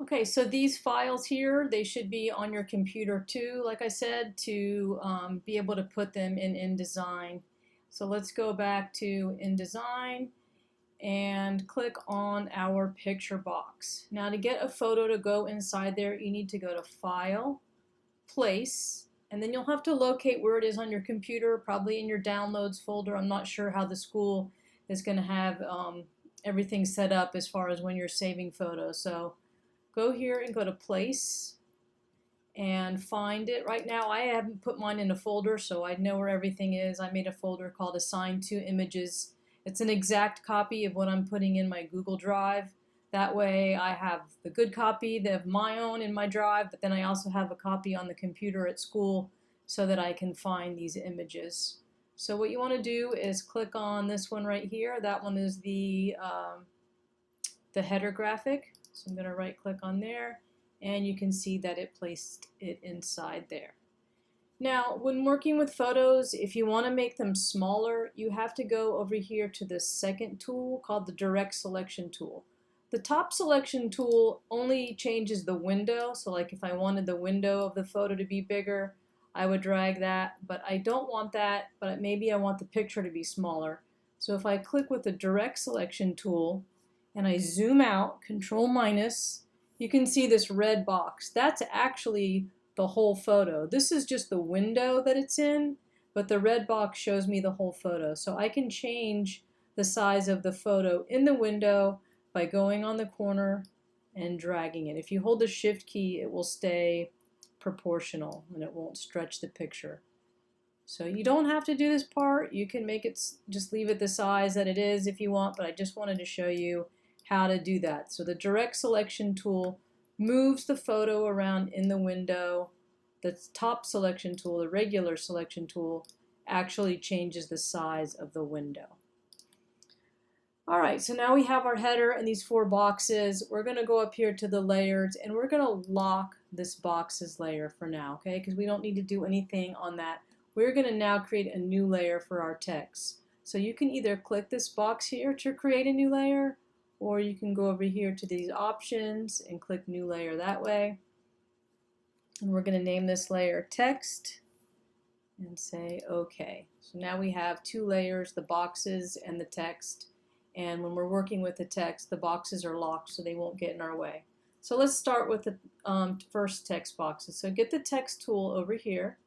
Okay, so these files here, they should be on your computer too, like I said, to be able to put them in InDesign. So let's go back to InDesign and click on our picture box. Now to get a photo to go inside there, you need to go to File, Place, and then you'll have to locate where it is on your computer, probably in your Downloads folder. I'm not sure how the school is going to have everything set up as far as when you're saving photos. So go here and go to Place and find it. Right now I haven't put mine in a folder, so I know where everything is. I made a folder called Assigned to Images. It's an exact copy of what I'm putting in my Google Drive. That way I have the good copy of my own in my drive, but then I also have a copy on the computer at school so that I can find these images. So what you want to do is click on this one right here. That one is the header graphic. So I'm going to right click on there, and you can see that it placed it inside there. Now when working with photos, if you want to make them smaller, you have to go over here to the second tool called the Direct Selection tool. The top selection tool only changes the window, so like if I wanted the window of the photo to be bigger, I would drag that, but I don't want that, but maybe I want the picture to be smaller. So if I click with the Direct Selection tool and I zoom out, Control minus, you can see this red box. That's actually the whole photo. This is just the window that it's in, but the red box shows me the whole photo. So I can change the size of the photo in the window by going on the corner and dragging it. If you hold the Shift key, it will stay proportional and it won't stretch the picture. So you don't have to do this part. You can make it, just leave it the size that it is if you want, but I just wanted to show you how to do that. So the Direct Selection tool moves the photo around in the window. The top selection tool, the regular selection tool, actually changes the size of the window. Alright, so now we have our header and these four boxes. We're going to go up here to the layers and we're going to lock this boxes layer for now, okay? Because we don't need to do anything on that. We're going to now create a new layer for our text. So you can either click this box here to create a new layer, or you can go over here to these options and click new layer that way. And we're going to name this layer text and say OK. So now we have two layers, the boxes and the text. And when we're working with the text, the boxes are locked so they won't get in our way. So let's start with the first text boxes. So get the text tool over here.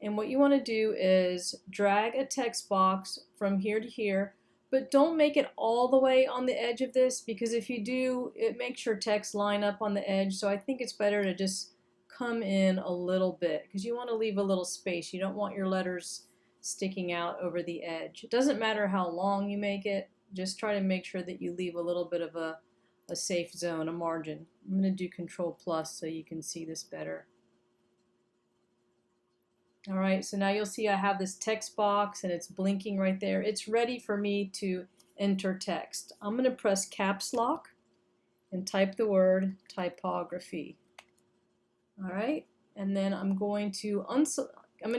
And what you want to do is drag a text box from here to here, but don't make it all the way on the edge of this, because if you do, it makes your text line up on the edge. So I think it's better to just come in a little bit, because you want to leave a little space. You don't want your letters sticking out over the edge. It doesn't matter how long you make it. Just try to make sure that you leave a little bit of a safe zone, a margin. I'm going to do Control plus so you can see this better. Alright, so now you'll see I have this text box and it's blinking right there. It's ready for me to enter text. I'm going to press caps lock and type the word typography. Alright, and then I'm going to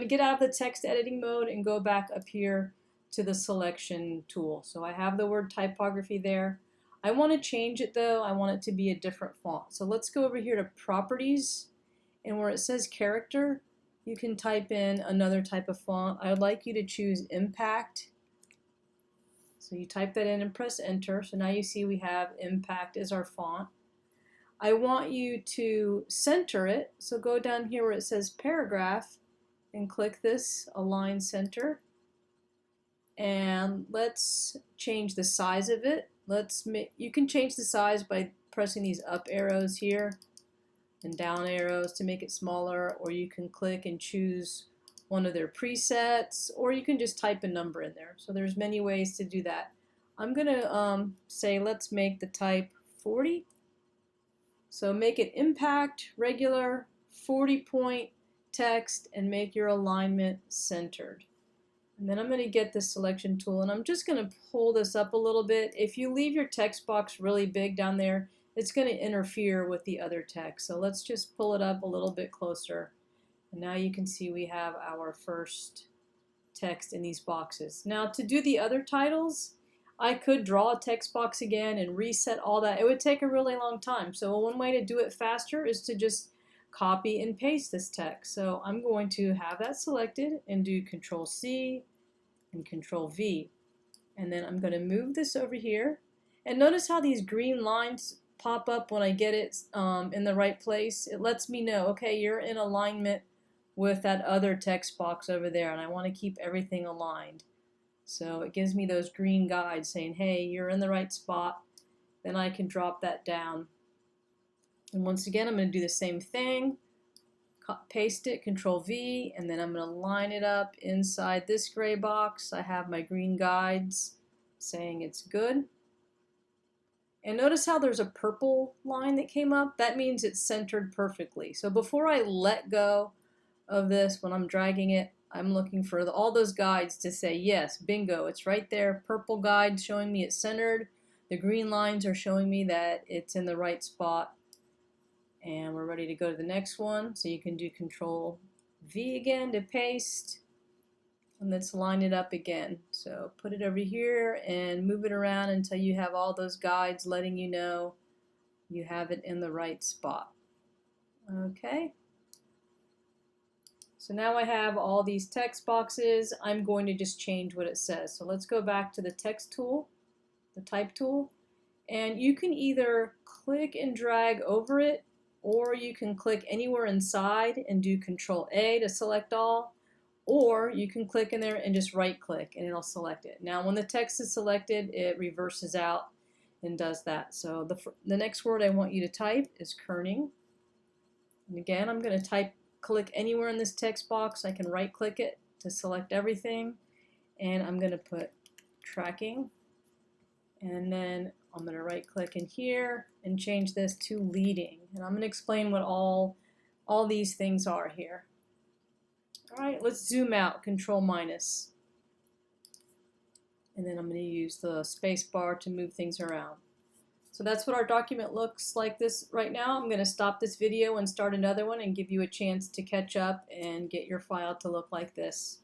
get out of the text editing mode and go back up here to the selection tool. So I have the word typography there. I want to change it though. I want it to be a different font. So let's go over here to properties, and where it says character, you can type in another type of font. I would like you to choose Impact. So you type that in and press enter. So now you see we have Impact as our font. I want you to center it. So go down here where it says paragraph and click this Align Center. And let's change the size of it. You can change the size by pressing these up arrows here and down arrows to make it smaller, or you can click and choose one of their presets, or you can just type a number in there. So there's many ways to do that. I'm gonna say let's make the type 40. So make it impact, regular, 40-point text, and make your alignment centered. And then I'm going to get the selection tool, and I'm just going to pull this up a little bit. If you leave your text box really big down there, it's going to interfere with the other text. So let's just pull it up a little bit closer. And now you can see we have our first text in these boxes. Now to do the other titles, I could draw a text box again and reset all that. It would take a really long time. So one way to do it faster is to just copy and paste this text. So I'm going to have that selected and do Control C and Control V. And then I'm going to move this over here. And notice how these green lines pop up when I get it in the right place. It lets me know, okay, you're in alignment with that other text box over there, and I want to keep everything aligned. So it gives me those green guides saying, hey, you're in the right spot. Then I can drop that down. And once again, I'm going to do the same thing. Paste it, Control V, and then I'm going to line it up inside this gray box. I have my green guides saying it's good. And notice how there's a purple line that came up? That means it's centered perfectly. So before I let go of this, when I'm dragging it, I'm looking for all those guides to say, yes, bingo, it's right there. Purple guide showing me it's centered. The green lines are showing me that it's in the right spot. And we're ready to go to the next one. So you can do Control V again to paste. And let's line it up again. So put it over here and move it around until you have all those guides letting you know you have it in the right spot. Okay. So now I have all these text boxes. I'm going to just change what it says. So let's go back to the text tool, the type tool, and you can either click and drag over it, or you can click anywhere inside and do Control A to select all, or you can click in there and just right click and it'll select it. Now when the text is selected, it reverses out and does that. So the next word I want you to type is kerning. And again, I'm going to click anywhere in this text box. I can right click it to select everything, and I'm going to put tracking, and then I'm going to right click in here and change this to leading, and I'm going to explain what all these things are here. Alright, let's zoom out, Control minus, and then I'm going to use the space bar to move things around. So that's what our document looks like this right now. I'm going to stop this video and start another one and give you a chance to catch up and get your file to look like this.